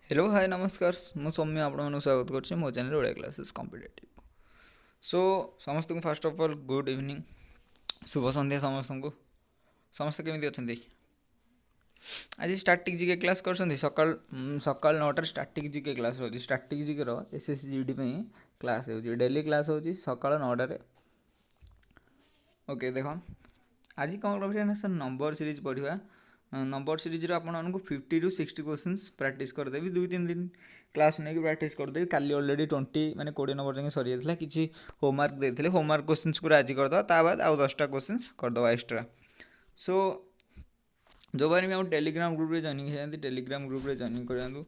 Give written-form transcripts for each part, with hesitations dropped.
Hello hi नमस्कार मु सौम्य आपको स्वागत करुच्ची मो चैनल ओडिया क्लासेस कॉम्पिटेटिव सो समस्त को first of all good evening शुभ संध्या समस्त को समस्त केमी अच्छा आज स्टाटिक जीके क्लास कर सकाल सकाल 9 स्टाटिक जीके क्लास रोज स्टाटिक जीके एसएसजीडी क्लास हो डेली क्लास हो सकाल 9 ओके देख आज कौन पढ़ा सर नंबर सीरीज पढ़ा नंबर सीरीज आपको 50 ରୁ 60 क्वेश्चंस प्रैक्टिस करदेवी 2-3 दिन क्लास नहीं प्रैक्टिस करदेवी काली ऑलरेडी 20 माने 20 नंबर जगह सरी जाता किसी होमवर्क देते होमवर्क क्वेश्चंस पूरा आज करदे बाद आउ 10टा क्वेश्चंस करदे एक्स्ट्रा सो जो बारे में टेलीग्राम ग्रुप रे जॉइनिंग है टेलीग्राम ग्रुप रे जॉइनिंग कर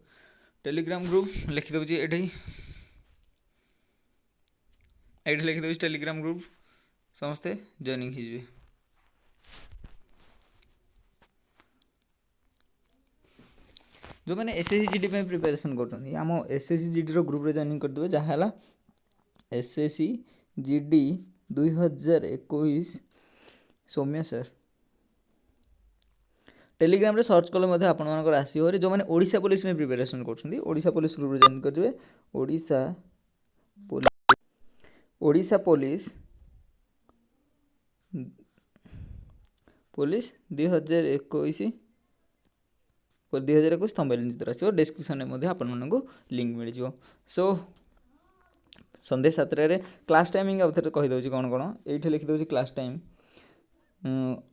टेलीग्राम ग्रुप लिखिदेवी ये लिखिदेवी टेलीग्राम ग्रुप समस्ते जॉइनिंग हो जो मैंने एसएसजीडी प्रिपेरेसन कर आम एसएसजीडी ग्रुप रे जॉइनिंग करदे जहाँ एसएसजीडी 2021 सौम्य सर टेलीग्राम रे सर्च कले आपर आसो जो मैंने ओडिशा पुलिस में प्रिपेरेसन कर ओडिशा पुलिस ग्रुप रे जॉइन करेंगे ओडिशा पुलिस पुलिस 2021 थंबनेल चित्र आसो डिस्क्रिप्शन में आपको लिंक मिल जाओ सो संध्या 7 क्लास टाइमिंग आउ थे कहीदे कौन कौन ये लिखिदे क्लास टाइम हूँ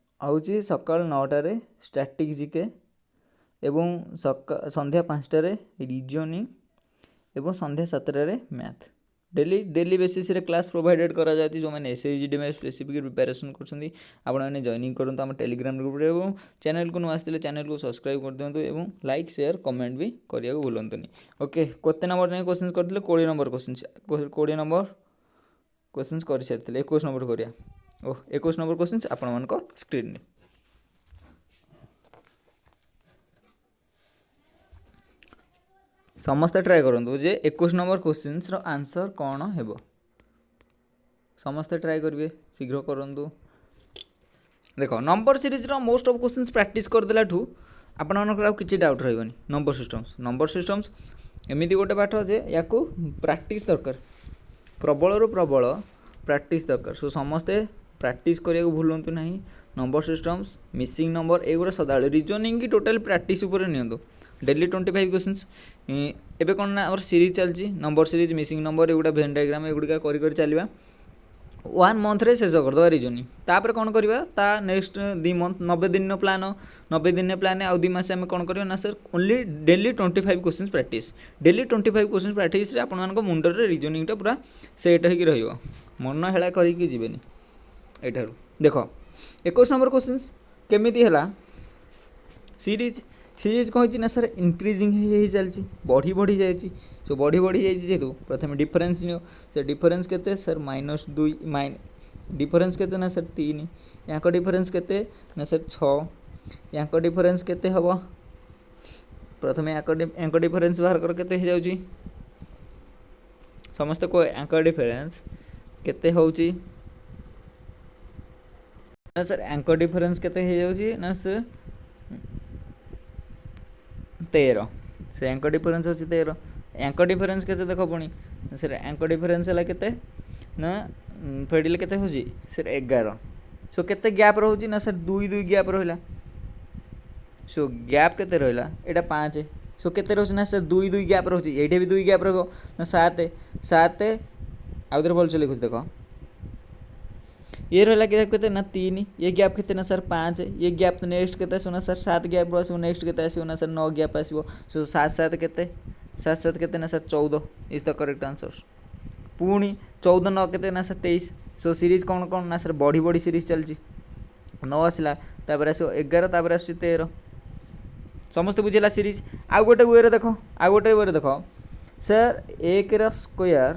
सकाल 9 स्टैटिक जीके एवं संध्या 5 रीजनिंग एवं संध्या 7 मैथ डेली बेसिस रे क्लास प्रोवाइडेड करा जाती जो मैंने एसएसजीडी में स्पेसिफिक प्रिपेरेसन करछंती आपने जॉइनिंग करंतु हम टेलीग्राम ग्रुप रे एवं चैनल को आसते चैनल को सब्सक्राइब कर दिंतु एवं लाइक शेयर कमेंट भी करिया भूलंतुनी ओके केते नंबर जाय क्वेश्चन करथिले 20 नंबर क्वेश्चन 20 नंबर क्वेश्चन कर सारथिले 21 नंबर करिया 21 नंबर क्वेश्चन आपण मानको स्क्रीन में समस्ते ट्राए करूँ जे 21 नंबर क्वेश्चन आंसर कौन हेबो समस्ते ट्राए करेंगे शीघ्र करूँ देख number series most of questions practice करदेला आपंकर किसी डाउट रही नंबर सिस्टम्स एमती गोटे पाठ जे या प्रैक्टिस दरकार प्रबल रु प्रबल प्रैक्टिस दरकार सो समस्ते प्रैक्टिस करने भूलु ना नंबर सिस्टम्स मिसिंग नंबर एगुड़ा सदा रिजनिंग की टोटल प्रैक्टिस उपर नियंतु डेली 25 क्वेश्चंस एबे कौन ना सीरीज चलती नंबर सीरीज मिसिंग नंबर एगुड़ा भेन डायग्राम एगुड़ा कर चलवा 1 मंथ रे शेष करदे रिजनिंग तापर कौन करवा ता नेक्स्ट 2 मंथ 90 दिन प्लान 90 दिन प्लान आउ 2 मास आम कौन करवा ना sir only daily 25 question practice daily 25 question practice आप मुंडर रिजनिंग पूरा सेट हो मन हेला करके जीवेनि एठार देख 21 नंबर क्वेश्चन केमी है सीरीज सीरीज कहीं ना सर इनक्रिजिंग हो चलती बढ़ी बढ़ी जाए सो बढ़ी बढ़ी जाए जेहेतु प्रथम डिफरेन्स नियो से डिफरेन्स केते सर -2 डिफरेन्स केते ना सर 3 यहाँ डिफरेन्स केते ना सर 6 यहाँ डिफरेन्स केते हम प्रथम यहाँ डिफरेन्स बाहर कर केते हो जाउची समस्त को यहाँ डिफरेन्स केते होउची ना सर यहाँ डिफरेन्स केते हो जाउची ना सर 13 से एंकर डिफरेन्स होची 13 एंकर डिफरेन्स केते देखो पुणी सर एंकर डिफरेन्स है केते ना फेडिले केते होची सर 11 सो केते गैप रहउची ना सर 2 गैप रहला सो गैप केते रहला एटा 5 सो केते रहउची ना सर 2 गैप रहउची एठे भी 2 गैप रहबो ना 7 आउदर बोल चले कुछ देखो ये रहा गैप के ना 3 ये गैप के ना सर 5 ये गैप नेक्स्ट के ना सर 7 गैप आसो नेक्स्ट के आसो ना सर 9 गैप आसो सो 7 के ना sir 14 is the correct answer पुणी 14 9 के ना सर 23 सो सीरीज कौन कौन ना सर बढ़ी बढ़ी सीरीज चलती 9 आसला तापर आसो 11 तापर आसो 13 समस्त बुझेला सीरीज आउ गोटे वे देख आउ गोटे वे देख sir 1 square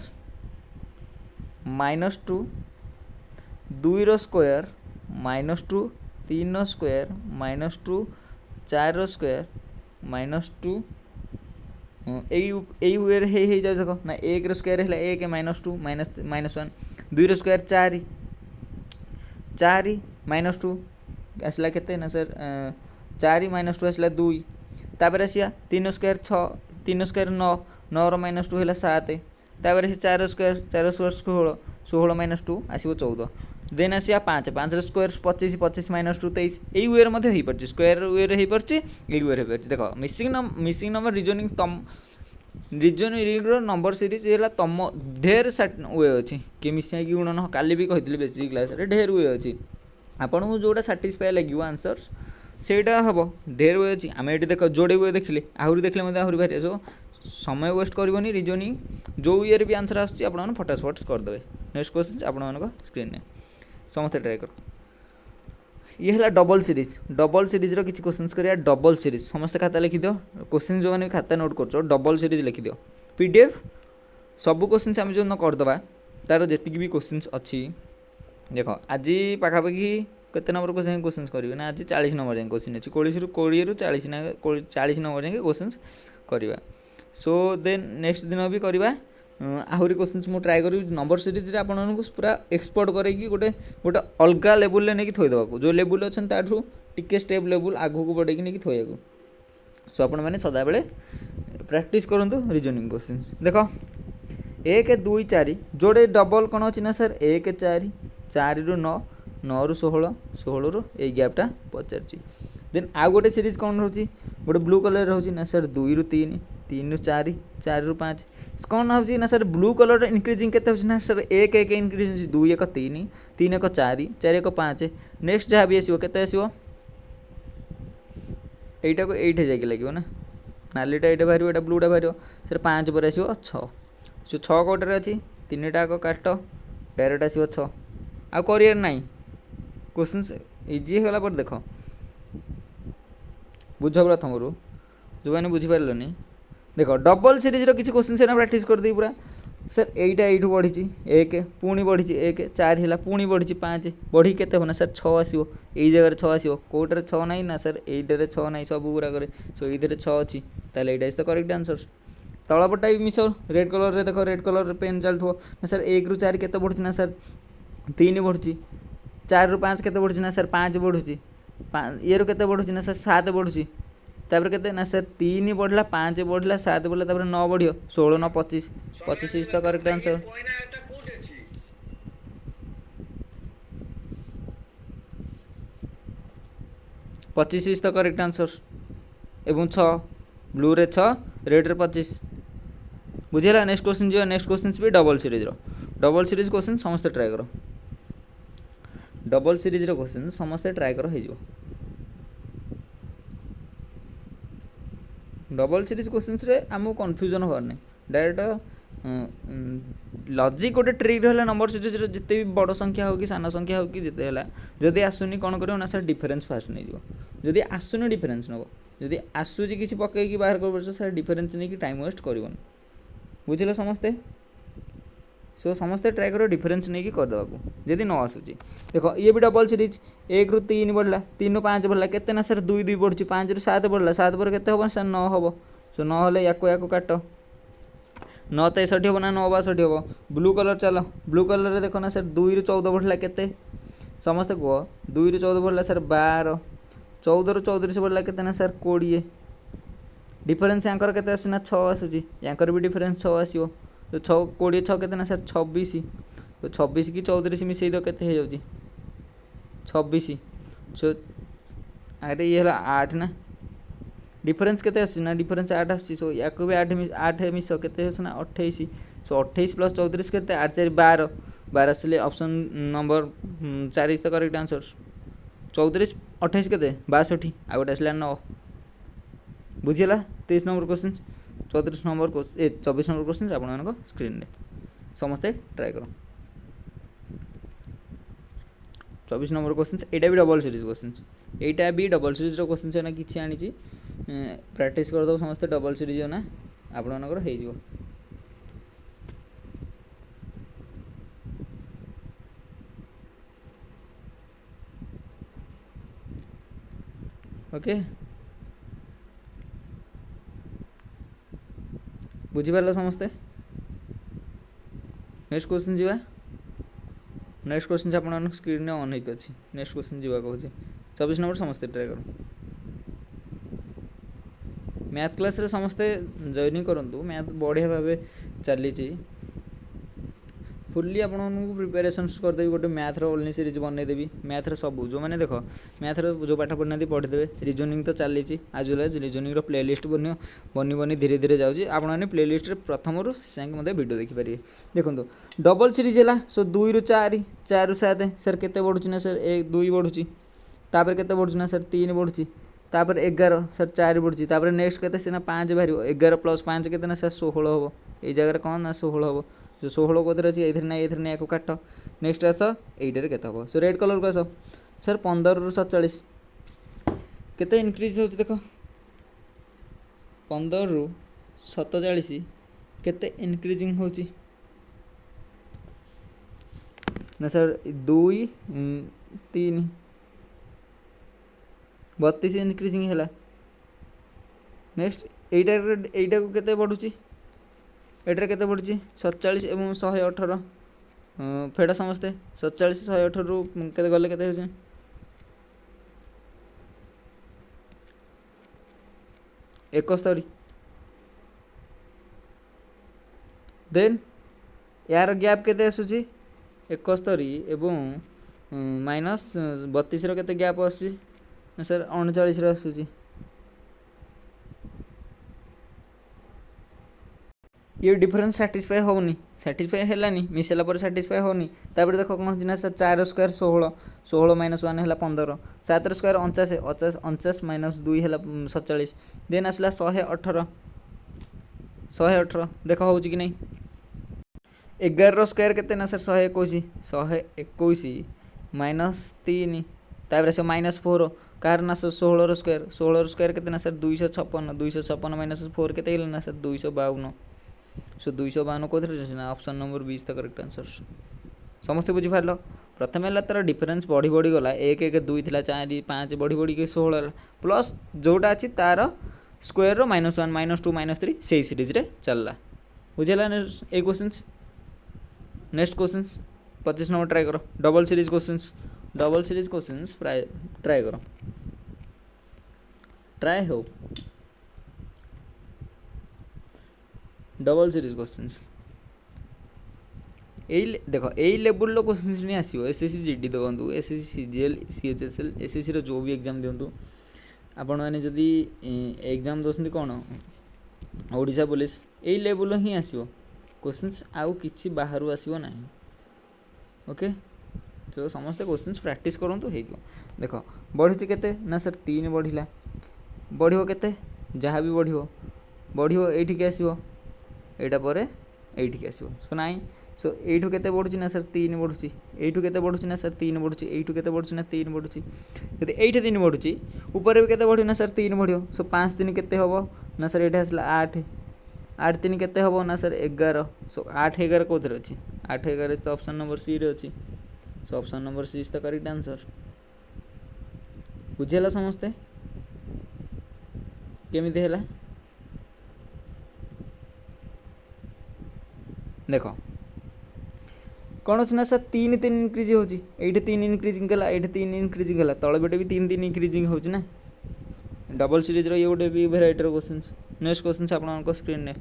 -2 2 square -2 3 square -2 4 square -2 यही वे हो जाए देख ना 1 स्क्वायर है 1 -2 -1 2 स्क्वायर 4 4 -2 आसला केते ना सर 4 -2 आसला 2 तापर आसिया 3 स्क्वायर 6 3 स्क्वायर 9 9 माइनस 2 है 7 तापर 4 स्क्वायर 4 स्क्वायर 16 16 माइनस 2 आसो 14 देन आसिया 5 5 स्क्वायर 25 25 माइनस 2 23 यही वे हो पार स्क्वायर वे हो पार यही वे हो देख मिसिंग नंबर रिजनिंग तम रिजनिंग नंबर सीरीज है तुम ढेर वे अच्छी कि मिसाई गुणन काली भी कही बेसिक क्लास ढेर वे अच्छी आपन को जोटा साटिस्फाई लगे आंसर सेटा हम ढेर वे अच्छी आम ये देख जोड़े वे देखिले आहरी देखले आहरी भारी सो समय वेस्ट करनी रिजनिंग जो ये भी आंसर आसान फटाफट करदे। नेक्स्ट क्वेश्चन आपण स्क्रीन में समस्त ट्राए कर ये है डबल सीरीज किसी क्वेश्चन करिया डबल सीरीज समस्त खाता लिखि दियो क्वेश्चन जो मैंने खाता नोट कर डबल सीरीज लिखि दियो पीडीएफ सब क्वेश्चन आम जो करदे तार जी भी क्वेश्चन अच्छी देख आज पाखापाखि केते नंबर क्वेश्चन करेंगे ना आज 40 नंबर जाए क्वेश्चन अच्छी 20 ରୁ 40 ना 40 नंबर जाए क्वेश्चन करवा सो देन नेक्स्ट दिन भी करवा आहरी क्वेश्चन मुझे ट्राए करी नंबर सीरीज आपको पूरा एक्सपर्ट करके गोटे गोटे अलग लेवल नहीं थोदेबा जो लेवल अच्छा ताठू टिके स्टेप लेवल आगू को बढ़े नहीं थोया सो आपण मैंने सदा बेले प्रैक्टिस करूँ रिजनिंग क्वेश्चन देख 1 2 4 जोड़े डबल कौन अच्छी ना सर 1 4 4 ରୁ 9 9 ରୁ 16 16 ରୁ ये गैपटा पचार देन आउ गोटे सीरीज कौन रोचे गोटे ब्लू कलर रोचे ना सर 2 ରୁ 3 3 ରୁ 4 4 ରୁ 5 कौन हो ना सर ब्लू कलर इनक्रीजिंग के ना सर 1 1 इनक्रीजिंग 2 1 3 3 1 4 4 1 5 नेक्स्ट जहाँ भी आसो के आसो यहीटा को ये लगे ना नालीटा ये बाहर यहाँ ब्लूटा बाहर सर 5 पर आसो 6 सो 6 कौटे अच्छी 3टा आग काट डायरेक्ट आसो 6 आ कर ना क्वेश्चन इजी होगा पर देख बुझ प्रथम रू जो मैंने बुझीपारे देख डबल सीरीज किसी क्वेश्चन से प्रैक्टिस कर दी पूरा सर यहीटा यू बढ़ी 1 पुणी बढ़ी 1 4 है पुणी बढ़ी 5 बढ़ी के ना सर 6 आसो यही जगह 6 आसो कौटे 6 ना ना सर यहीटे 6 ना सब गुड़ाक सो ये 6 अच्छी ताल यहाँ इज द करेक्ट आंसर तलपटा भी मिस रेड कलर देख रेड कलर पेन चलुव ना सर 1 ରୁ 4 के बढ़ी ना सर 3 बढ़ुची 4 ରୁ 5 के बढ़ुची ना सर 5 बढ़ुची ये के बढ़ुची ना सर 7 बढ़ुची तापर के ना सर 3 बढ़ला 5 बढ़ला 7 बढ़ला तापर 9 बढ़ियो 16 9 25 25 is the correct answer. 25 is the correct answer एवं 6 ब्लू रे 6 रेड रे 25 बुझेगा। नेक्स्ट क्वेश्चन जी नेक्स्ट क्वेश्चन भी डबल सीरीज क्वेश्चन समस्त ट्राए कर डबल सीरीज क्वेश्चन समस्त ट्राए कर हो डबल सीरीज क्वेश्चन रे आमको कन्फ्यूजन होवार नहीं डायरेक्ट लॉजिक गोटे ट्रिक रहा नंबर सीरीज जिते भी बड़ संख्या हो कि सान संख्या हो कि जिते है जदि आसुनी कौन कर सर डिफरेन्स फास्ट नहीं जदि आसुनी डिफरेन्स नब जदि आसूँ किसी पकईकि बाहर कर सर डिफरेन्स नहीं टाइम वेस्ट कर बुझे समस्ते सो समस्ते ट्राए कर डिफरेन्स नहीं करदेवा जदि न आसूँ देख ये भी डबल सीरीज 1 ରୁ 3 बढ़ला 3 ରୁ 5 बढ़ला के ना सर 2 2 बढ़ुची 5 ରୁ 7 बढ़ला 7 पर के हम सर 9 हम सो 9 हेल्ले या काट 9 तो 61 हम ना 9 62 हम ब्लू कलर चल ब्लू कलर देख ना सर 2 ରୁ 14 बढ़ला के समस्ते कह 2 ରୁ 14 बढ़ला सर 12 14 ରୁ 34 बढ़ला के ना सर 20 डिफरेन्स यांकर के आसूना 6 आसूँ यांकर भी डिफरेन्स 6 आसो तो 6 20 6 के ना सर 26 तो 26 कि 34 मिसई दो के 26 सो अरे ये है 8 ना डिफरेन्स के ना डिफरेन्स 8 आस या भी 8 मिस के 28 सो 28 प्लस 34 के 8 4 12 12 आसिले option number 4 is the correct answer 34 28 के 62 आ गोटे आसला 9 बुझीगला 23 number question 34 number 24 number question आप स्क्रीन में समस्ते ट्राए कर 24 नंबर क्वेश्चन यहाँ भी डबल सीरीज क्वेश्चन यहाँ भी डबल सीरीज क्वेश्चन से किसी आनी प्रैक्टिस करदे समस्ते डबल सीरीज ना आपणकर हो ओके बुझीपार समस्ते नेक्स्ट क्वेश्चन जी नेक्स्ट क्वेश्चन आप स्क्रीन में ऑन होगी अच्छी नेक्स्ट क्वेश्चन जी कहूँ 24 नंबर समस्ते ट्राए कर मैथ क्लास रे समस्ते जॉइनिंग करंतु मैथ बढ़िया भाव चली फुल्ली आपको प्रिपेरेसन करदेवी गोटे मैथ्र ओनली सीरीज बनईदेवी मैथ्र सब जो मैंने देख मैथ्र जो पाठ पढ़ना पढ़ीदेवे रिजनिंग तो चली आज वेल एज रिजनिंग प्लेलिस्ट बनी बनी धीरे धीरे जाऊँगी आपने प्लेलिस्ट प्रथम रू मत वीडियो देखिपारे देखो डबल सीरीज है सो 2 ରୁ 4 4 ରୁ 7 सर केते बढ़ुची ना सर 1 2 बढ़ुची तापर केते बढ़ुची ना सर 3 बढ़ुची तापर 11 सर 4 बढ़ुची तापर नेक्स्ट केते सीना 5 बाहर 11 + 5 केते ना सर 16 हम ये जगह कौन ना 16 हम जो 16 कौन अच्छी ये ना काट नेक्स्ट आस यहीटर के हम सो रेड कलर को आस सर 15 ରୁ 47 केते इनक्रीज हो देख 15 ରୁ 47 केते इनक्रीजिंग हो ना सर 2 3 32 इनक्रीजिंग है नेक्स्ट यहीटा को केते बढ़ुची एटार केते बढ़ुची 47 एवं 118 फेड़ा समस्ते 47 118 रू केते गले केते होचे एकस्तरी देन यार गैप केते आसुची 71 एवं माइनस 32 रो केते गैप आसुची सर 39 रो आसुची ये डिफरेंस सैटिस्फाई होनी सैटिस्फाई हेलानी मिसेला पर सैटिस्फाई होनी तापर देख कौन ना सर 4 स्क्वायर 16 16 - 1 है 15 7 स्क्वायर 49 49 - 2 है 47 देन आसला 118 देख हो कि नहीं 11 स्क्वायर केते ना सर 121 121 -3 तापर आस -4 कार ना सर 16 स्क्वायर केते ना सर 256 256 - 4 केते ना सर 252 सो 252 कौन ना option number 20 the correct answer समस्त बुझीपार प्रथम है तार डिफरेन्स बढ़ी बढ़ी गला 1 1 2 थी 4 5 बढ़ी बढ़ी के 16 प्लस जोटा अच्छी तार स्क्वायर -1 -2 -3 से सीरीज रे चलला बुझेगा ए question next question 25 number try करो डबल सीरीज क्वेश्चन ट्राई करो ट्राई हो डबल सीरीज क्वेश्चंस देख यही लेवल क्वेश्चंस नहीं आसो एसएससी जीडी देखो एसएससी सीजीएल सीएचएसएल एसएससी रो जो भी एग्जाम दिंतु आपण मैंने जदि एग्जाम दौरान कौन ओडिशा पुलिस यही लेवल ही आसो क्वेश्चंस आउ किछि बाहर आसो ना ओके तो समस्त क्वेश्चंस प्रैक्टिस करूँ हो देख बढ़ी केते ना सर 3 बढ़िला बढ़ियो केते जहाँ भी बढ़ियो एठिक आसो एटा पर एठिक आसो सो नाई सो एठू केते बढ़ुची ना सर 3 बढ़ुची एठू केते बढ़ुची ना सर 3 बढ़ुची एठू केते बढ़ुची ना 3 बढ़ुची यदि एठे 3 बढ़ुची ऊपर भी केते बढ़ियो ना सर 3 बढ़ियो सो 5 3 केते हबो ना सर एठे आसला 8 8 3 केते हबो ना सर 11 सो 8 11 कोथरे अछि 8 11 तो ऑप्शन नंबर सी रे अछि so option number C is the correct answer बुझेला समस्ते केमिति हैला देख कौन अच्छे ना सर 3 3 इनक्रीज हो 3 इनक्रीजिंग है ये 3 इनक्रीजिंग है तल बेटे भी 3 3 इनक्रीजिंग हो डबल सीरीज ये गोटे भी भेराइटर क्वेश्चन नेक्स्ट क्वेश्चन आप स्क्रीन में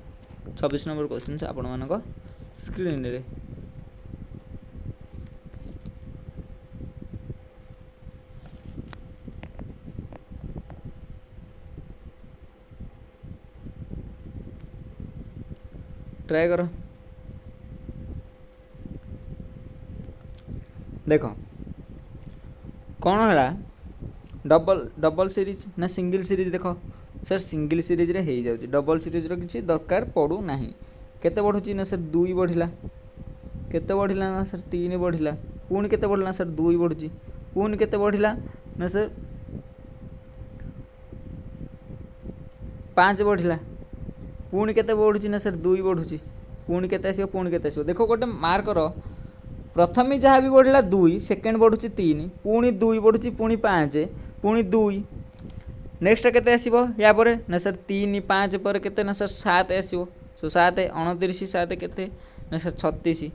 26 नंबर क्वेश्चन आपण स्क्रीन रे ट्राई करो देख कौन है डबल सीरीज ना सिंगल सीरीज देख सर सिंगल सीरीज रे हो जाउची डबल सीरीज रो किसी दरकार पड़ू नाही केते बढ़ुची ना सर 2 बढ़िला केते बढ़िला ना सर 3 बढ़िला पुणी केते बढ़िला ना सर 2 बढ़ुची पुणी केते बढ़िला ना सर 5 बढ़िला पुणी केते बढ़ुची ना सर 2 बढ़ुची पुणी केते आसीबो पुणी केते आसीबो देखो गोटे मार्क करो प्रथम जहाँ भी बढ़ला 2 सेकेंड बढ़ुची 3 पुणी 2 बढ़ुची पुणी 5 पुणी 2 नेक्स्ट केते आसीबो या परे ना सर 3 5 पर केते ना सर 7 आसीबो सो 7 29 7 केते ना सर 36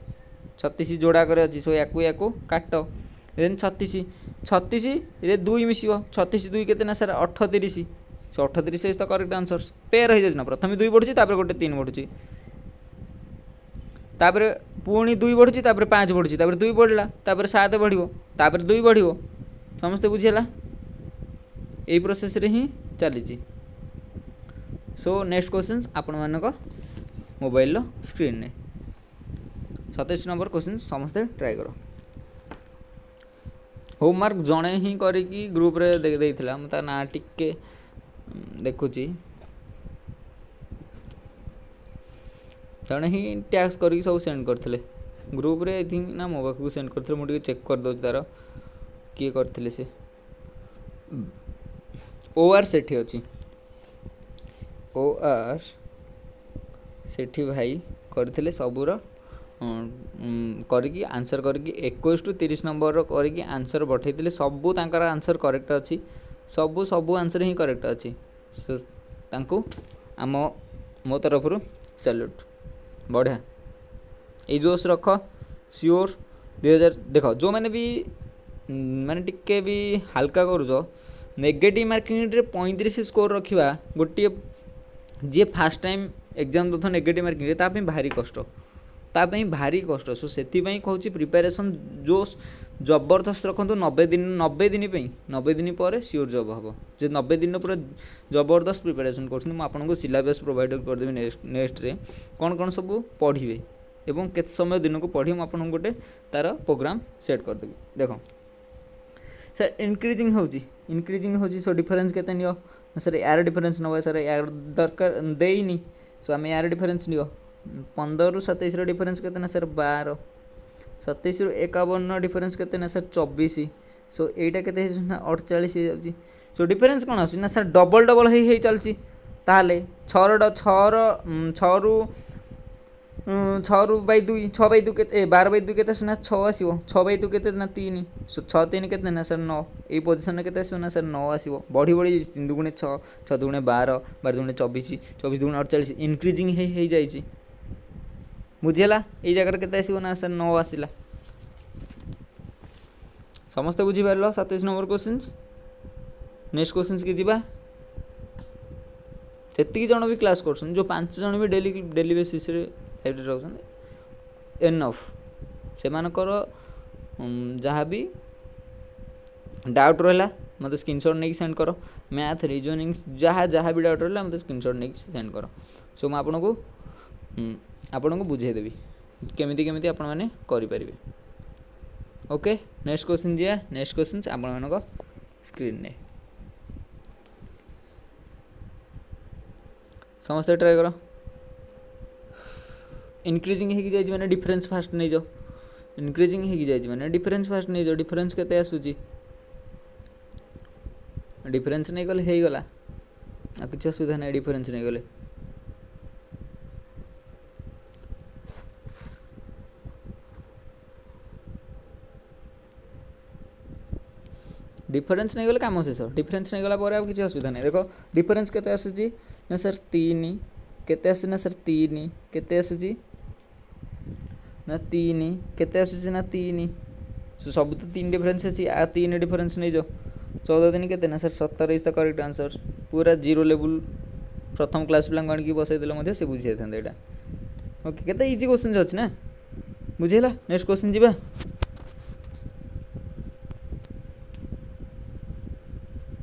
36 जोड़ा करे अछि सो याकू काट देन 36 रे 2 मिसिबो 36 2 केते ना sir 38 so 38 is the correct answer. Pair हो जाए ना, प्रथम 2 बढ़ुची तापर गोटे 3 बढ़ुची, तापर पुणी 2 बढ़ुची तापर 5 बढ़ुची, तापर 2 बढ़ला तापर 7 बढ़िबो तापर 2 बढ़िबो। समस्ते बुझीला, यही प्रोसेस रे ही चली। सो नेक्स्ट क्वेश्चन आपण मानक मोबाइल स्क्रीन ने 27 नंबर क्वेश्चन समस्ते ट्राए करो। होमवर्क जड़े ही करी ग्रुप रे देइथिला, म ता ना टिके देखुची, जड़े ही टैक्स करके सब सेंड करथिले ग्रुप रे। आई थिंक ना मो पाखु सेंड करथिले, मु चेक कर दउछ तार किए करथिले से। ओआर सेठी अछि, ओआर सेठी भाई करथिले सबुर करके आंसर करके 21 टू 30 नंबर करके आंसर पठेइथिले। सबू तांकर आंसर करेक्ट अछि, सबू सबू आंसर ही करेक्ट अछि। सो तांको आम मो तरफ सैल्यूट, बढ़िया। ये जोश रख सियोर 2000। देख जो मैंने भी माने टिके भी हल्का करूछ, नेगेटिव मार्किंग रे 35 स्कोर रखा गोटे जी फास्ट टाइम एग्जाम दो नेगेटिव मार्किंग ताप भारी कष्ट, ताप भारी कष्ट। सो से कहूँ प्रिपेरेसन जो जबरदस्त रखु 90 दिन, 90 दिन 90 दिन पर सियोर जब हम जो 90 दिन पूरा जबरदस्त प्रिपेरेसन कर सिलेबस प्रोवाइड करदेवी। नेक्स्ट रे कौन कौन सब पढ़े एवं केत समय दिन को पढ़ी मुझे गोटे तार प्रोग्राम सेट करदेवी। देख सर इनक्रीजिंग हो सो डिफरेन्स केते नियो सर, यार डिफरेन्स नवा सर, यार दरकार देनी। सो आम यार डिफरेन्स नियो 15 रु 27 डिफरेन्स केते ना सर 12, 27 रु 51 डिफरेन्स केते ना सर 24। सो एटा केते ना 48 हो जाउची। सो डिफरेन्स कोन आसी ना सर डबल डबल हे चलची, ताले 6 रु 6/2 6/2 केते 12/2 केते सुना 6 आसीबो, 6/2 केते ना 3। सो 6 3 केते ना सर 9, ए पोजीशन रे केते आसीबो ना सर 9 आसीबो। बढ़ी बढ़ी 3 दुगुणे 6, 6 दुगुणे 12, 12 दुगुणे 24, 24 दुगुणे 48 इनक्रीजिंग हे जाईची। बुझीला, ए जगह केते आसीबो ना सर 9 आसीला। समस्त बुझी पारलो 27 नंबर क्वेश्चंस। नेक्स्ट क्वेश्चंस की जीवा। तेतिक जण भी क्लास करछन, जो 5 जण भी डेली बेसिस रे लाइब्रेरी रहउछन एनफ, से मानकर जहाँ भी डाउट रहा मत स्क्रीनशॉट नहीं सेंड कर। मैथ रीजनिंग जहाँ भी डाउट रहा मत स्क्रीनशॉट नहीं सेंड कर। सो मुझे आपन को बुझेदेवी केमिति केमिति आपण माने करि परिबे। ओके नेक्स्ट क्वेश्चन जिया। नेक्स्ट क्वेश्चन आपण मानक स्क्रीन ने समस्त ट्राई करो। इनक्रीजिंग हो जाए मैंने डिफरेन्स फास्ट नहीं जाओ, इनक्रीजिंग हो जाए मैंने डिफरेन्स फास्ट नहीं जाओ। डिफरेन्स केते आसुची, डिफरेन्स नहीं गले हो गला आ किसी असुविधा नहीं। डिफरेन्स नहीं गले डिफरेन्स नहीं गले काम शेष। डिफरेन्स नहीं गला पर आ किसी असुविधा नहीं। देखो डिफरेन्स केते आसुची ना सर 3, केते आसुची ना सर 3, केते आसुची ना 3, केते आसुची ना 3। सब तो 3 डिफरेन्स अच्छी, आ 3 डिफरेन्स नहीं जाओ। 14 दिन केते ना sir 17 is the correct answer. पूरा जीरो लेवल प्रथम क्लास पिला आनिक बसई देले से बुझी जाते यहाँ। ओके केते इजी क्वेश्चन अच्छी ना, बुझेगा। नेक्स्ट क्वेश्चन जीवा।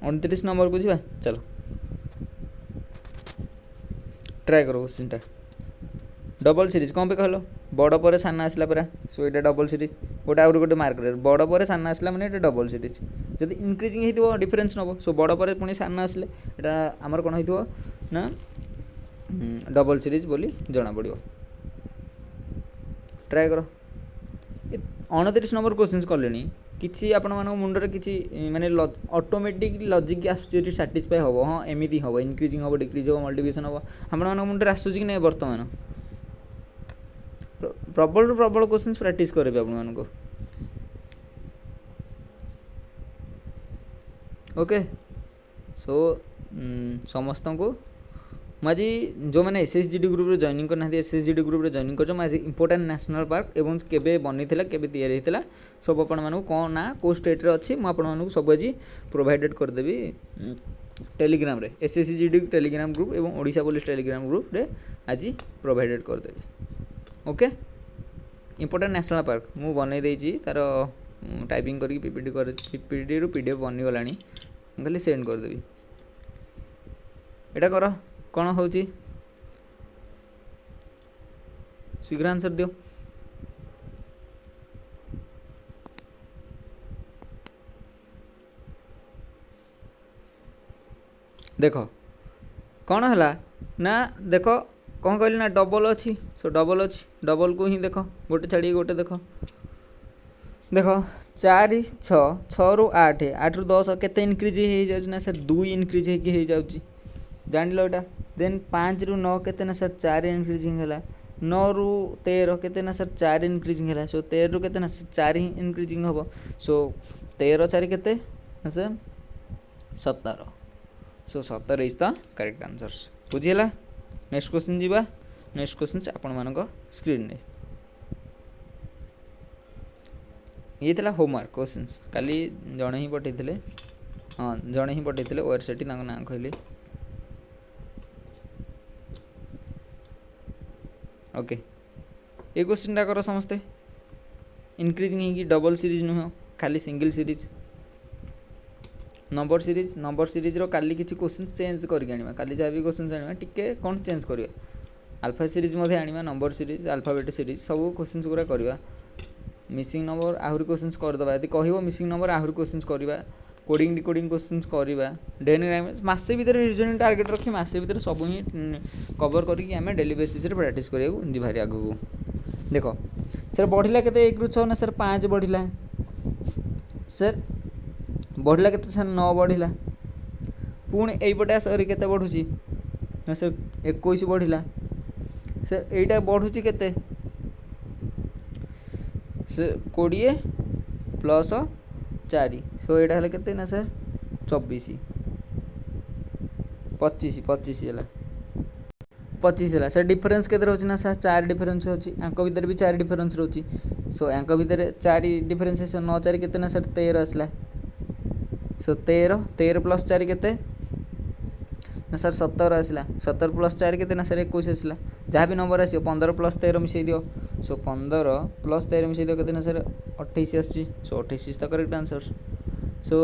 29 नंबर को जीवा, चलो ट्राए करो क्वेश्चन टा। डबल सीरीज कौन पे कहलो, बड़ पर सान आसला परा। सो ये डबल सीरीज गोटे आउट गोटे मार्क रे बड़ पर सान आसला माने ये डबल सीरीज। जब इनक्रीजिंग होइतो डिफरेंस नबो। सो बड़ पर पुणी सान आसले एटा हमर कोन होइतो ना डबल सीरीज बोली जना पड़ियो। ट्राए करो। 29 नंबर क्वेश्चन कलेनी किसी आपण मान मुंडरे किसी माने ऑटोमेटिक लॉजिक आसुची सैटिस्फाई हम। हाँ एमती हम, इनक्रीजिंग हम, डिक्रीज हम, मल्टिप्लिकेशन हम। आपण मान मुंडरे आसुची कि नहीं वर्तमान प्रबल प्रबल क्वेश्चन प्रैक्टिस करेंगे आपण मानको। ओके सो समस्त को मुझे जो मैंने एसएसजीडी ग्रुप रे जॉइनिंग करना एसएसजीडी ग्रुप रे जॉइनिंग कर मुझे इंपोर्टेंट नेशनल पार्क एवं केबे बनी केबे तैयारी होता सब आपण मानू कौन ना को स्टेट रे अच्छी मुझे सब आज प्रोवाइडेड करदेवी टेलीग्राम रे एसएससीजीडी टेलीग्राम ग्रुप एवं ओडिशा पुलिस टेलीग्राम ग्रुप रे आज प्रोवाइडेड करदेवी। ओके इंपोर्टेंट नेशनल पार्क मु बनई देछि तार टाइपिंग करके पीपीटी कर पीपीटी रु पीडीएफ बनी गलानी खाली सेंड कर देबी। एटा कर कौन होची शीघ्र आंसर दियो। देख कौन है ना देख कौन कहली ना डबल अच्छी सो डबल अच्छी डबल को ही देख गोटे छाड़ी गोटे देख देख 4 6 रु 8 8 रु 10 केते इनक्रीज हो जाउछ ना सर 2 इनक्रीज हो जाउछ जान लो एटा। देन 5 रु 9 केते ना सर 4 इनक्रीजिंग हैला 9 रु 13 केते ना सर 4 इनक्रीजिंग हैला सो 13 रु केते ना 4 ही इनक्रीजिंग होबो सो 13 4 केते ना sir 17 so 17 is the correct answer बुझिला। नेक्स्ट क्वेश्चन जीवा नेक्स्ट क्वेश्चन आपण मानक स्क्रीन ने ये थिला होमवर्क क्वेश्चंस काली जणे ही पठेइथिले हां जणे ही पठेइथिले वेबसाइट तांको नाम कहले ओके ये क्वेश्चन टा करो समस्ते इंक्रीजिंग है कि डबल सीरीज नुह खाली सिंगल सीरीज नंबर सीरीज रो काली किछि क्वेश्चन चेंज करके आनिमा काली जा भी क्वेश्चन आनिमा टिके कोन चेंज करिया अल्फा सीरीज मध्ये आनिमा नंबर सीरीज अल्फाबेट सीरीज सब क्वेश्चन पूरा करबा मिसिंग नंबर आहुरी क्वेश्चन कर दबा यदि कहबो मिसिंग नंबर आहुरी क्वेश्चन करबा कोडिंग डिकोडिंग क्वेश्चन करबा डायनामिक्स मासे भीतर रीजनिंग टारगेट रखी मासे भीतर सब ही कवर करके हमें डेली बेसिस रे प्रैक्टिस करिया इंदी भारी आगु देखो सर बढ़िला केते 1 रु 6 ना सर 5 बढ़िला सर बढ़िला केते सर 9 बढ़िला पुणी एइपटे सर केते बढ़ुची ना सर 21 बढ़िला सर एइटा बढ़ुची केते सर 20 प्लस 4 सो एटा हले केते ना सर 24 25 हला 25 हला सर डिफरेंस केते रहउची ना सर 4 डिफरेंस होची अंक भीतर भी 4 डिफरेंस रहउची सो अंक भीतर 4 डिफरेंस से 9 4 केते ना सर 13 असला सो 13 प्लस 4 केते ना सर 17 आसला 17 प्लस 4 केते ना सर 21 आसला जहाँ भी नंबर आसियो 15 प्लस 13 मिसई दियो सो 15 प्लस 13 मिसई दियो केते ना सर 28 आसी सो 28 is the correct answer so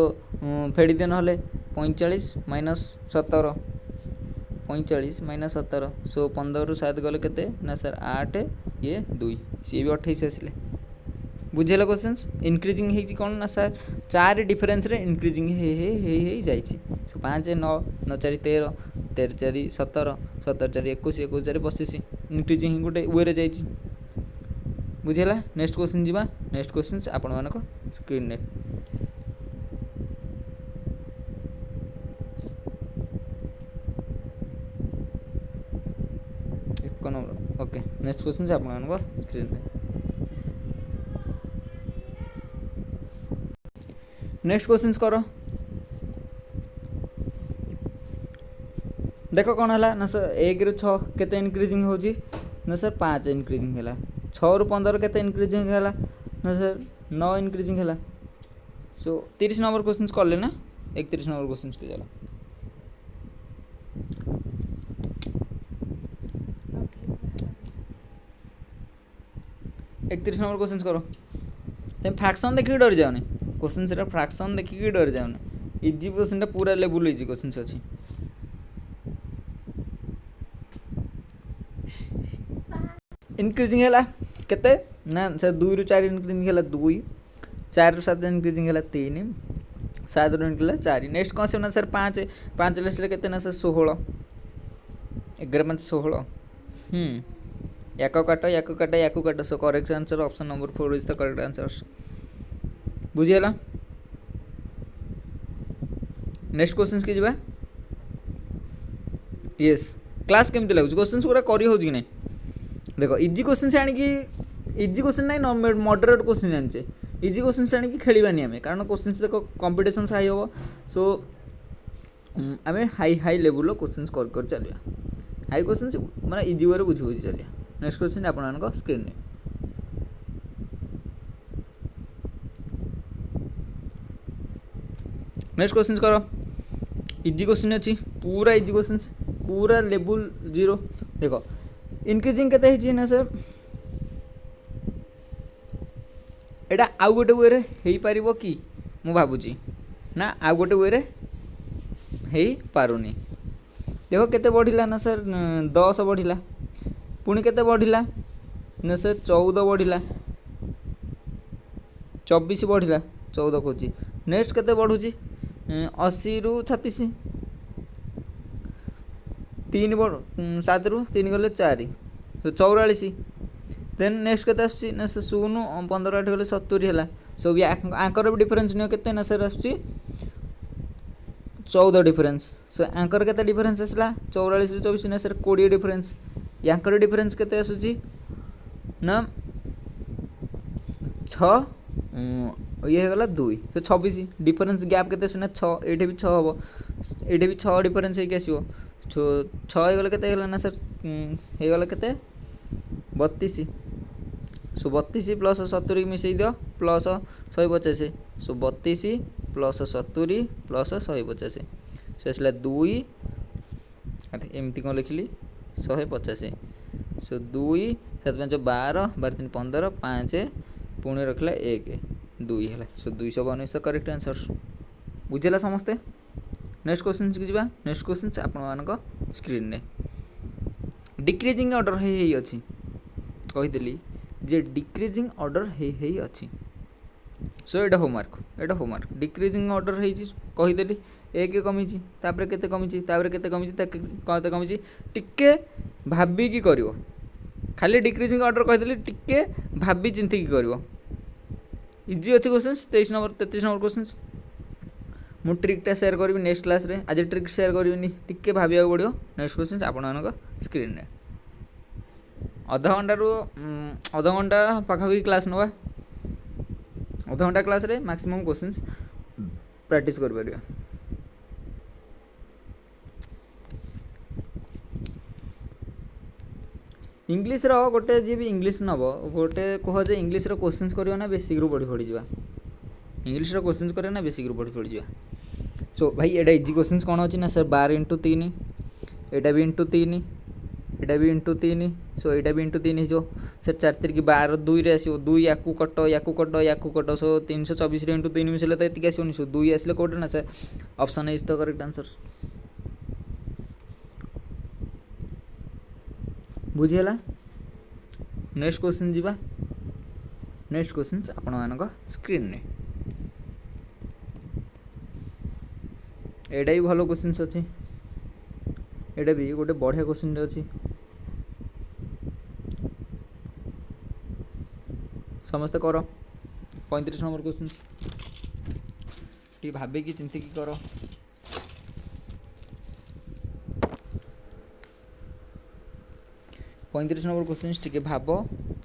फेडी दियो नहले 45 माइनस 17 45 माइनस 17 सो 15 रु 7 गले केते ना सर 8 ये 2 सी भी 28 आसिले बुझेला क्वेश्चंस इंक्रीजिंग हे कोन ना सर 4 डिफरेंस रे इंक्रीजिंग हे जाईची सो 5 9 9 4 13 13 4 17 17 4 21 21 4 25 इंक्रीजिंग गोटे वे रे जाईची बुझेला। नेक्स्ट क्वेश्चन जीवा नेक्स्ट क्वेश्चंस आपण मानको स्क्रीन ने ओके नेक्स्ट क्वेश्चन आपण मानको स्क्रीन ने नेक्स्ट क्वेश्चंस करो देखो कौन है ना सर 1 रु 6 केते इंक्रीजिंग होची ना सर 5 इंक्रीजिंग हैला 6 रु 15 केते इंक्रीजिंग हैला ना सर 9 इंक्रीजिंग हैला सो 30 नंबर क्वेश्चंस कर ले ना 31 नंबर क्वेश्चंस के जाला 31 नंबर क्वेश्चंस करो तुम फ्रैक्शन देखि डर जाओनी क्वेश्चन से फ्रैक्शन देखिए डर जाओनी इजी क्वेश्चन पूरा लेवल इजी क्वेश्चन अच्छी इंक्रीजिंग है केते ना सर 2 रु 4 इंक्रीजिंग है 2 4 रु 7 इंक्रीजिंग है 3 7 रु निकला 4 नेक्स्ट कौन से ना सर 5 5 लेसले केते ना सर 16 11 5 16 याको काटो so correct answer option number 4 is the correct answer बुझिएला। नेक्स्ट क्वेश्चन के जीवा यस क्लास केमती लागुच क्वेश्चन पूरा करी हो कि नहीं देखो इजी क्वेश्चन से आनिकी इजी क्वेश्चन नहीं मॉडरेट क्वेश्चन जानिचे इजी क्वेश्चन से आनिकी खेलिबानी आमे कारण क्वेश्चन देखो कंपटीशन हाई हो सो आमे हाई लेवल क्वेश्चन कर चलिया हाई क्वेश्चन माने इजी वे बुझी बुझी चलिया। नेक्स्ट क्वेश्चन आपन स्क्रीन में नेक्स्ट क्वेश्चन करो इजी क्वेश्चन अच्छी पूरा इजी क्वेश्चन पूरा लेवल 0 देख इनक्रीजिंग के ना सर एटा आउ गोटे वे रे हेई पारिबो कि मु भाबुची ना आउ गोटे वे रे हेई पारुनी देख केते बढ़िला ना सर 10 बढ़िला पुणी केते बढ़िला ना सर 14 बढ़िला 24 बढ़िला 14 कहूँ नेक्स्ट केते बढ़ुची 80 रु 36 3 बढ़ 7 रु 3 गले 4 तो 44 देन नेक्स्ट केते आसुची ना सर 0 15 8 गले 70 है सब आंकर भी डिफरेन्स नियो केते ना सर आसुची 14 डिफरेन्स सो आंकर केते डिफरेन्स आसला 44 रु 24 ना सर 20 डिफरेन्स यांकर डिफरेन्स केते आसुची ना 6 ये गला 2 तो 26 डिफरेन्स गैप केते सुना 6 एठे भी 6 हबो एठे भी 6 डिफरेन्स हे के आसीबो 6 हे गला केते हेला ना सर हे गला केते 32 सो 32 प्लस 70 मिसई दियो प्लस 150 सो 32 प्लस 70 प्लस 150 सो आसला 2 एमती कौन लिखली 150 सो 2 7 5 12 12 3 15 5 पुणी रखला 1 2 है सो 219 करेक्ट आंसर बुझेला समस्ते नेक्स्ट क्वेश्चन की जीवा नेक्स्ट क्वेश्चन आपण मानक स्क्रीन ने डिक्रीजिंग ऑर्डर हे अछि कहिदेली जे डिक्रीजिंग ऑर्डर हे अछि सो एटा होमवर्क डिक्रीजिंग ऑर्डर हे कहिदेली 1 कमी तापर केते कमी तापर केते कमी टिके भाबी की करिवो खाली डिक्रीजिंग ऑर्डर कहिदेली टिके भाबी चिंती की करिवो इजी अच्छे क्वेश्चन 23 नंबर 33 नंबर क्वेश्चन मु ट्रिकटा शेयर करी नेक्स्ट क्लास रे आज ट्रिक शेयर करी टिके भाविया पड़ो नेक्स्ट क्वेश्चन आपण स्क्रीन रे अधा घंटा पाखापाखि क्लास नवा अधा घंटा क्लास रे मैक्सिमम क्वेश्चन प्रैक्टिस कर परिया इंग्लिश रो गोटे जी भी इंग्लिश नब गोटे कह जे इंग्लिश रो क्वेश्चंस करियो ना बेसिक रू पढ़ी जा इंग्लिश रो क्वेश्चंस करियो ना बेसिक रू पढ़ी जा सो भाई एटा इजी क्वेश्चंस कौन अछि ना सर 12 × 3 एटा भी × 3 एटा भी × 3 सो एटा भी × 3 जो सर 4 3 12 2 रे आसीओ 2 याकू कट सो 324 रे × 3 मिसले तो एतिक आसीओनी सो 2 आसले कोटे ना sir option is the correct answer बुझीला नेक्स्ट क्वेश्चन जीवा नेक्स्ट क्वेश्चन आपण मानक स्क्रीन ने एटा भी भलो क्वेश्चन अछि एटा भी गोटे बढ़िया क्वेश्चन अछि समस्त करो 35 नंबर क्वेश्चन टी भाबे की चिंता की करो पैंतीस नंबर क्वेश्चन टी भाव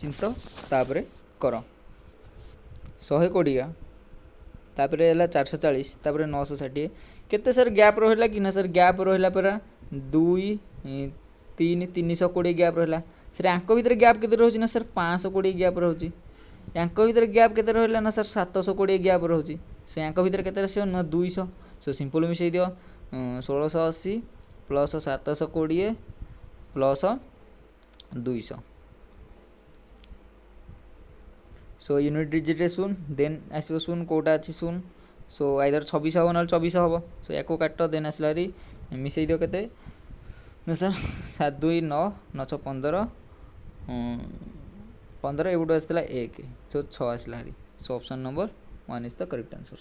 चिंत तापर कर 120 तापर है 440 तापर 960 केते सर गैप रहा कि ना सर गैप रहा परा 2 3 320 गैप रहा सर यांक भितर गैप केते रहउची ना सर 520 गैप रहउची यांक भितर गैप केते रहला ना सर 720 गैप रहउची सो यांक भितर केते रहसियो ना 200 सो सिंपल मिसई दियो 1680 plus 720 plus 200 so unit digit शून देन आसो शून कोटा अच्छी शून सो आइदर 26 हम ना 24 हम सो या काट देन आसला मिसई दियो केते ना सर 7 2 9 9 15 15 एवुट आसला 1 सो 6 आसला सो option number 1 is the correct answer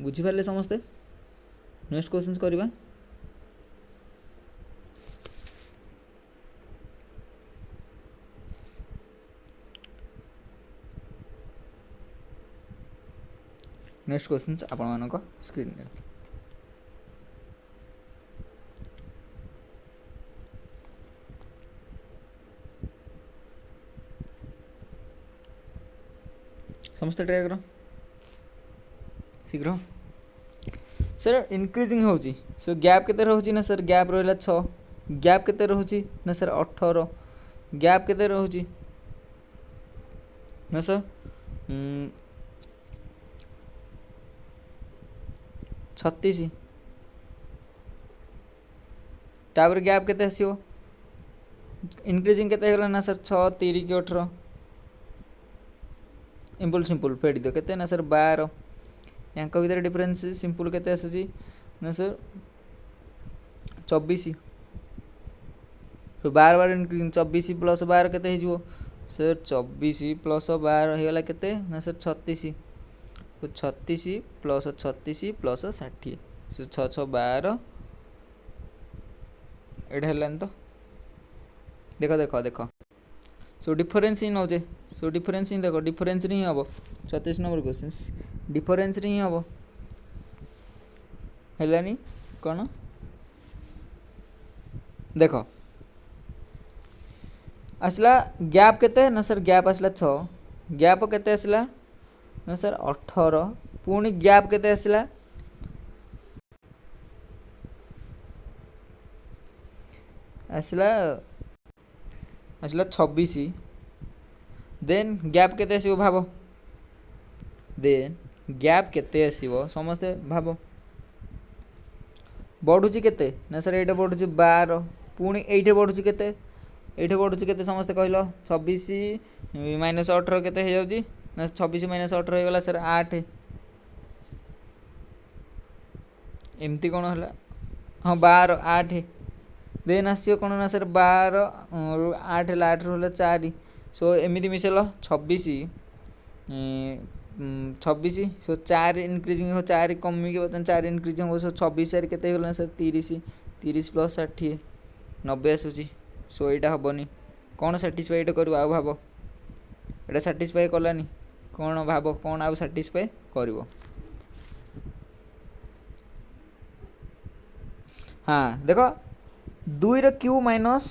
बुझी पाले समस्ते नेक्स्ट क्वेश्चंस करबा नेक्स्ट क्वेश्चन आपण मानक स्क्रीन रे समस्त ट्राई करो शीघ्र सर इंक्रीजिंग होची सो गैप केते रहउची ना सर गैप रहला 6 गैप केते रहउची ना सर 18 गैप केते रहउची ना सर 36 तापर गैप केते आसीबो इंक्रीजिंग केते हेगला ना सर 6 3 की 18 इम्पुल सिंपल फेडी दियो केते ना सर 12 यांक भीतर डिफरेंस सिंपल केते आसुची ना सर 24 तो 12 12 इंक्रीजिंग 24 प्लस 12 केते हेजिवो सर 24 प्लस 12 हेगला केते ना सर 36 तो 36 प्लस 60 सो 6 6 12 एटा हेलान तो देखो देखो देखो सो डिफरेंस ही नौजे सो डिफरेंस ही देखो डिफरेंस रे ही हबो 36 नंबर क्वेश्चंस डिफरेंस रे ही हबो हेलानी कोन देखो आसला गैप केते ना सर गैप आसला 6 गैप केते आसला ना सर 18 पुणी गैप केते आसला आसला आसला 26 देन गैप केते आसीबो भाबो देन गैप केते आसीबो समस्ते भाबो बढ़ुची केते ना सर एटा बढ़ुची 12 पुणी एइठे बढ़ुची केते एइठे बढ़ुची केते समस्ते कहलो 26 माइनस 18 केते हे जाउची ना 26 माइनस 18 हे गला सर 8 एमती कोन हला हां 12 8 देन आसियो कोन ना सर 12 8 ला 8 होला 4 सो एमिति मिसेलो 26 26 सो 4 इंक्रीजिंग हो 4 कमी के बतन 4 इंक्रीजिंग हो सो 26 सर केते होला सर 30 30 प्लस 60 90 आसुची सो एटा हबनी कोन सैटिस्फाई एटा करबो आ भाबो एटा सैटिस्फाई करलानी कोन भाबो कोन आ सैटिस्फाई करबो हाँ देखो 2 रो क्यू माइनस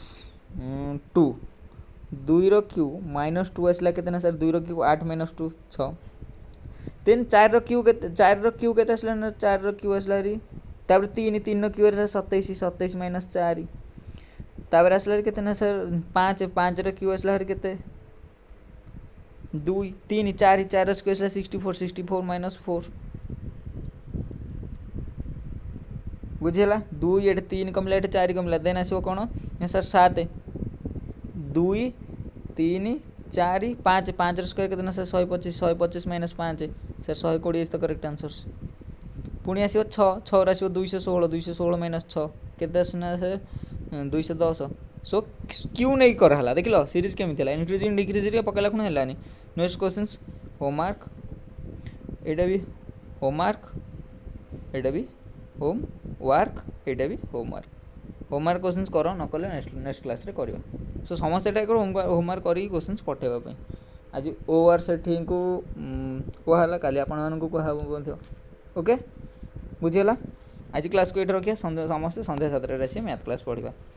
2 2 रो क्यू माइनस 2 आसला केते ना सर 2 रो क्यू 8 माइनस 2 6 देन 4 रो क्यू केते 4 रो क्यू केते आसला ना 4 रो क्यू आसला री तापर 3 3 रो क्यू रे 27 27 माइनस 4 तापर आसला केते ना सर 5 5 रो क्यू आसला केते 2 3 4 4 रो क्यू आसला 64 64 माइनस 4 बुझेला 2 एट 3 कमला एट 4 कमला देन आसो कोन सर 7 2 3 4 5 5 रो स्क्वायर केतना sir 125 125 minus 5 sir 120 is the correct answer पुणी आसो 6 6 रो आसो 216 216 माइनस 6 केते आसना सर 210 सो क्यू नहीं कर हला देखलो सीरीज केमिति हला इंक्रीजिंग डिक्रीजिंग रे पकेला कोन हलानी नेक्स्ट क्वेश्चंस होमवर्क एटा भी होमवर्क एटा भी होम वर्क एटा भी होमवर्क क्वेश्चंस करो न कले नेक्स्ट क्लास रे करियो सो समस्त एटा करो होमवर्क करी क्वेश्चंस पठेबा पई आज ओआर सेठी को कोहाला काली आपण मान को कोहा बंथो ओके बुझियला आज क्लास को एटा रखिया समस्त संध्या 7 रे मैथ क्लास पढ़िबा।